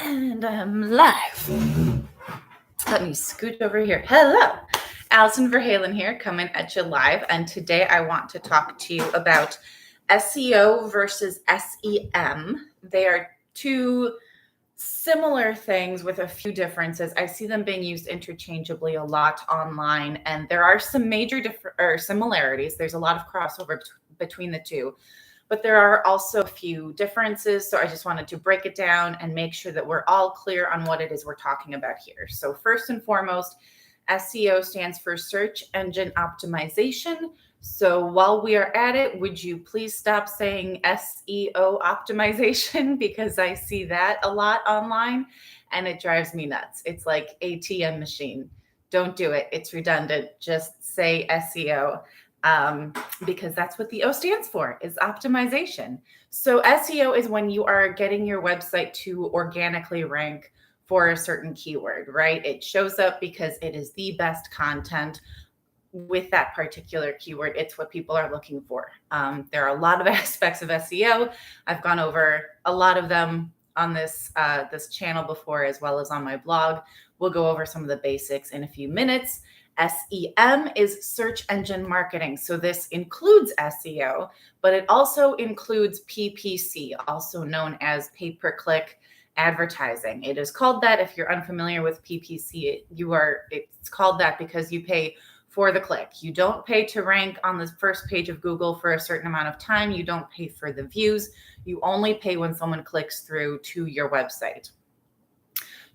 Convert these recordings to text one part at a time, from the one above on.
And I'm live. Let me scoot over here. Hello, Allison Verhalen here, coming at you live. And today I want to talk to you about SEO versus SEM. They are two similar things with a few differences. I see them being used interchangeably a lot online, and there are some major similarities. There's a lot of crossover between the two, but there are also a few differences. So I just wanted to break it down and make sure that we're all clear on what it is we're talking about here. So first and foremost, SEO stands for search engine optimization. So while we are at it, would you please stop saying SEO optimization? Because I see that a lot online and it drives me nuts. It's like ATM machine. Don't do it. It's redundant. Just say SEO. Because that's what the O stands for, is optimization. So SEO is when you are getting your website to organically rank for a certain keyword, right? It shows up because it is the best content with that particular keyword. It's what people are looking for. There are a lot of aspects of SEO. I've gone over a lot of them on this channel before, as well as on my blog. We'll go over some of the basics in a few minutes. SEM is search engine marketing. So this includes SEO, but it also includes PPC, also known as pay-per-click advertising. It is called that. If you're unfamiliar with PPC, it's called that because you pay for the click. You don't pay to rank on the first page of Google for a certain amount of time. You don't pay for the views. You only pay when someone clicks through to your website.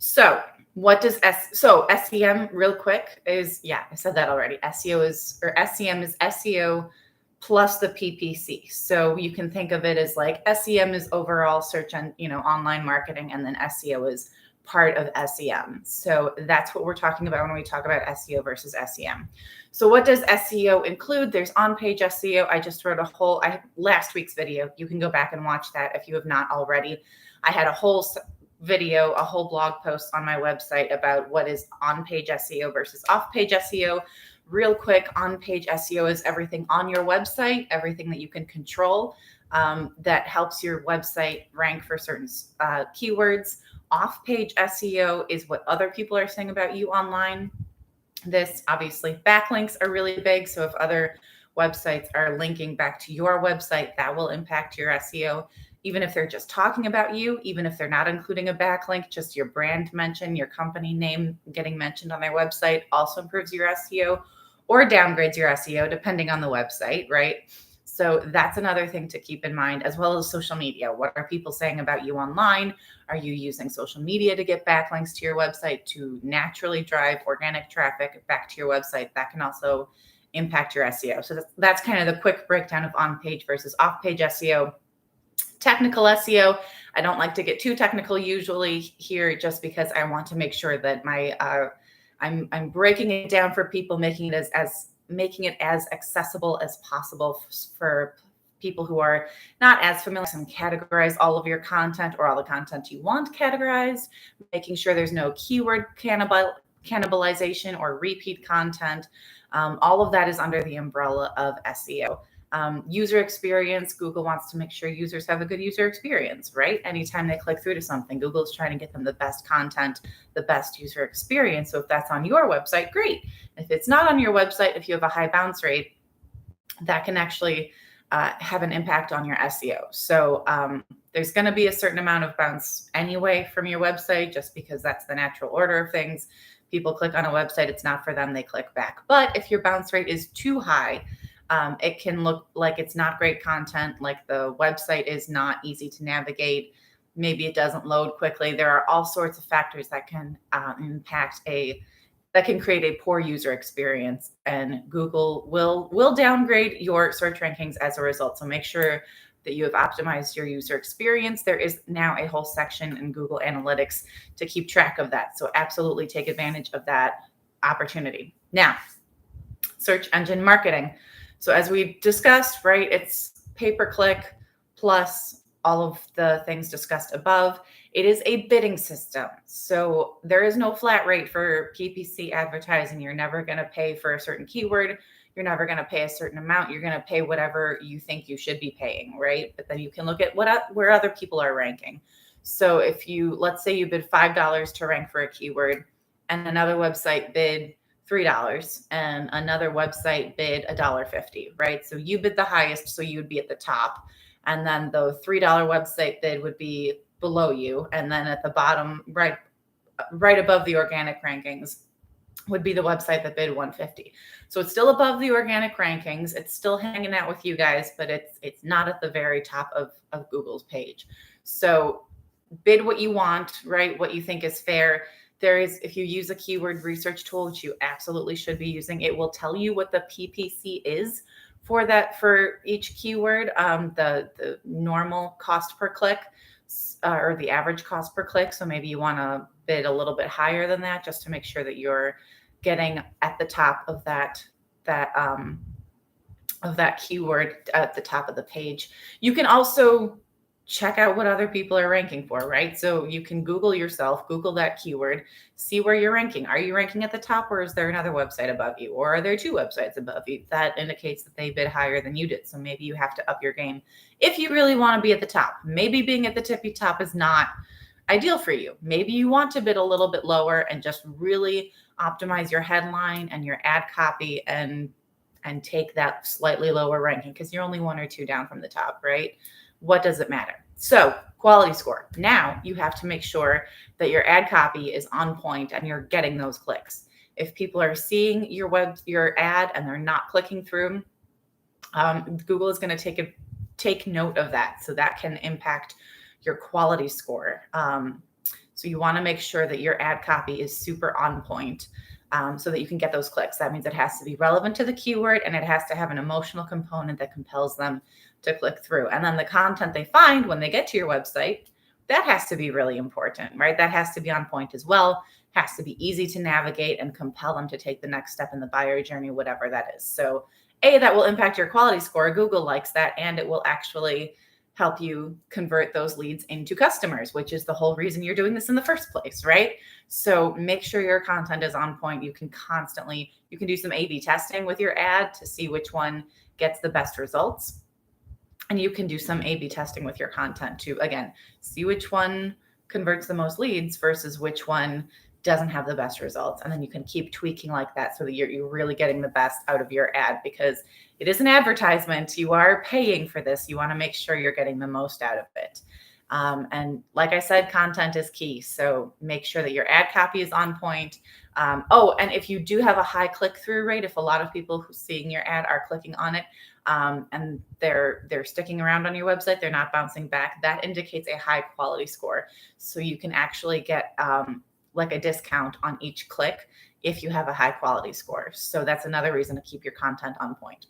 So what does SEM real quick is, I said that already. SEM is SEO plus the PPC. So you can think of it as like SEM is overall search and online marketing, and then SEO is part of SEM. So that's what we're talking about when we talk about SEO versus SEM. So what does SEO include? There's on-page SEO. I just wrote last week's video. You can go back and watch that if you have not already. I had a whole video, a whole blog post on my website about what is on-page SEO versus off-page SEO. Real quick, on-page SEO is everything on your website, everything that you can control that helps your website rank for certain keywords. Off-page SEO is what other people are saying about you online. This, obviously, backlinks are really big. So if other websites are linking back to your website, that will impact your SEO. Even if they're just talking about you, even if they're not including a backlink, just your brand mention, your company name getting mentioned on their website also improves your SEO or downgrades your SEO, depending on the website, right? So that's another thing to keep in mind, as well as social media. What are people saying about you online? Are you using social media to get backlinks to your website to naturally drive organic traffic back to your website? That can also impact your SEO. So that's kind of the quick breakdown of on-page versus off-page SEO. Technical SEO, I don't like to get too technical usually here, just because I want to make sure that I'm breaking it down for people, making it as accessible as possible for people who are not as familiar. And categorize all of your content, or all the content you want categorized, making sure there's no keyword cannibalization or repeat content. All of that is under the umbrella of SEO. User experience, Google wants to make sure users have a good user experience, right? Anytime they click through to something, Google's trying to get them the best content, the best user experience. So if that's on your website, great. If it's not on your website, if you have a high bounce rate, that can actually have an impact on your SEO. So there's going to be a certain amount of bounce anyway from your website, just because that's the natural order of things. People click on a website, it's not for them, they click back. But if your bounce rate is too high, it can look like it's not great content, like the website is not easy to navigate. Maybe it doesn't load quickly. There are all sorts of factors that can that can create a poor user experience, and Google will downgrade your search rankings as a result. So make sure that you have optimized your user experience. There is now a whole section in Google Analytics to keep track of that. So absolutely take advantage of that opportunity. Now, search engine marketing. So as we discussed, right, it's pay-per-click plus all of the things discussed above. It is a bidding system. So there is no flat rate for PPC advertising. You're never going to pay for a certain keyword. You're never going to pay a certain amount. You're going to pay whatever you think you should be paying, right? But then you can look at where other people are ranking. So if let's say you bid $5 to rank for a keyword and another website bid $3 and another website bid $1.50, right? So you bid the highest, so you would be at the top. And then the $3 website bid would be below you. And then at the bottom, right above the organic rankings, would be the website that bid 150. So it's still above the organic rankings. It's still hanging out with you guys, but it's not at the very top of Google's page. So bid what you want, right? What you think is fair. If you use a keyword research tool, which you absolutely should be using, it will tell you what the PPC is for each keyword, the normal cost per click, or the average cost per click. So maybe you want to bid a little bit higher than that, just to make sure that you're getting at the top of that keyword at the top of the page. You can also check out what other people are ranking for, right? So you can Google yourself, Google that keyword, see where you're ranking. Are you ranking at the top, or is there another website above you? Or are there two websites above you? That indicates that they bid higher than you did. So maybe you have to up your game if you really want to be at the top. Maybe being at the tippy top is not ideal for you. Maybe you want to bid a little bit lower and just really optimize your headline and your ad copy and take that slightly lower ranking because you're only one or two down from the top, right? What does it matter? So quality score. Now you have to make sure that your ad copy is on point and you're getting those clicks. If people are seeing your ad and they're not clicking through, Google is going to take note of that. So that can impact your quality score. So you want to make sure that your ad copy is super on point, so that you can get those clicks. That means it has to be relevant to the keyword and it has to have an emotional component that compels them to click through. And then the content they find when they get to your website, that has to be really important, right? That has to be on point as well. Has to be easy to navigate and compel them to take the next step in the buyer journey, whatever that is. So that will impact your quality score. Google likes that, and it will actually help you convert those leads into customers, which is the whole reason you're doing this in the first place, right? So make sure your content is on point. You can do some A/B testing with your ad to see which one gets the best results. And you can do some A/B testing with your content to, again, see which one converts the most leads versus which one doesn't have the best results. And then you can keep tweaking like that so that you're really getting the best out of your ad, because it is an advertisement. You are paying for this. You want to make sure you're getting the most out of it. And like I said, content is key. So make sure that your ad copy is on point. And if you do have a high click-through rate, if a lot of people who seeing your ad are clicking on it, and they're sticking around on your website, they're not bouncing back, that indicates a high quality score. So you can actually get like a discount on each click if you have a high quality score. So that's another reason to keep your content on point.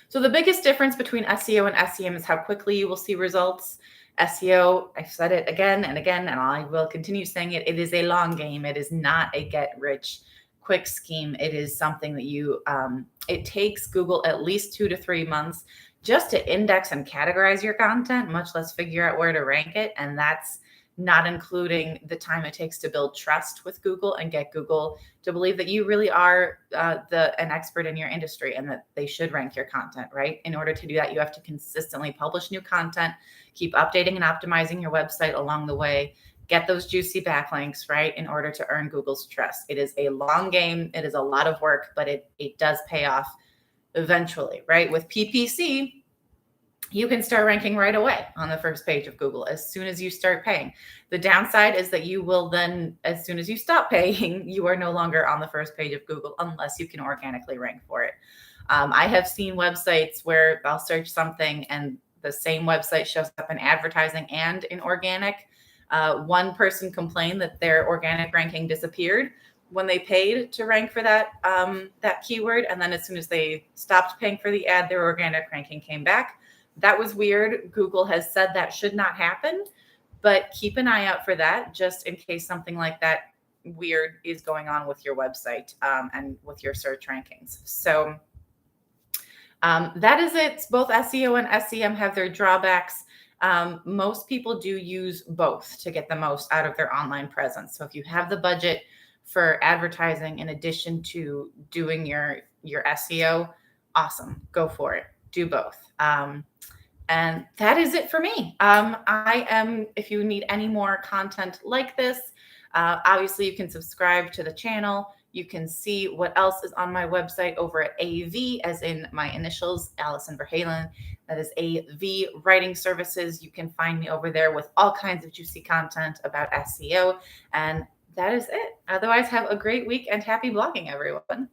So the biggest difference between SEO and SEM is how quickly you will see results. SEO, I've said it again and again, and I will continue saying it. It is a long game. It is not a get rich quick scheme. It is something that it takes Google at least 2 to 3 months just to index and categorize your content, much less figure out where to rank it. And that's not including the time it takes to build trust with Google and get Google to believe that you really are an expert in your industry and that they should rank your content, right? In order to do that, you have to consistently publish new content, keep updating and optimizing your website along the way, get those juicy backlinks, right, in order to earn Google's trust. It is a long game. It is a lot of work, but it does pay off eventually, right? With PPC, you can start ranking right away on the first page of Google as soon as you start paying. The downside is that you will then, as soon as you stop paying, you are no longer on the first page of Google unless you can organically rank for it. I have seen websites where I'll search something and the same website shows up in advertising and in organic. One person complained that their organic ranking disappeared when they paid to rank for that keyword. And then as soon as they stopped paying for the ad, their organic ranking came back. That was weird. Google has said that should not happen, but keep an eye out for that just in case something like that weird is going on with your website and with your search rankings. So that is it. Both SEO and SEM have their drawbacks. Most people do use both to get the most out of their online presence. So if you have the budget for advertising in addition to doing your SEO, awesome, go for it. Do both. And that is it for me. If you need any more content like this, obviously you can subscribe to the channel. You can see what else is on my website over at AV, as in my initials, Allison Verhalen. That is AV Writing Services. You can find me over there with all kinds of juicy content about SEO. And that is it. Otherwise, have a great week and happy blogging, everyone.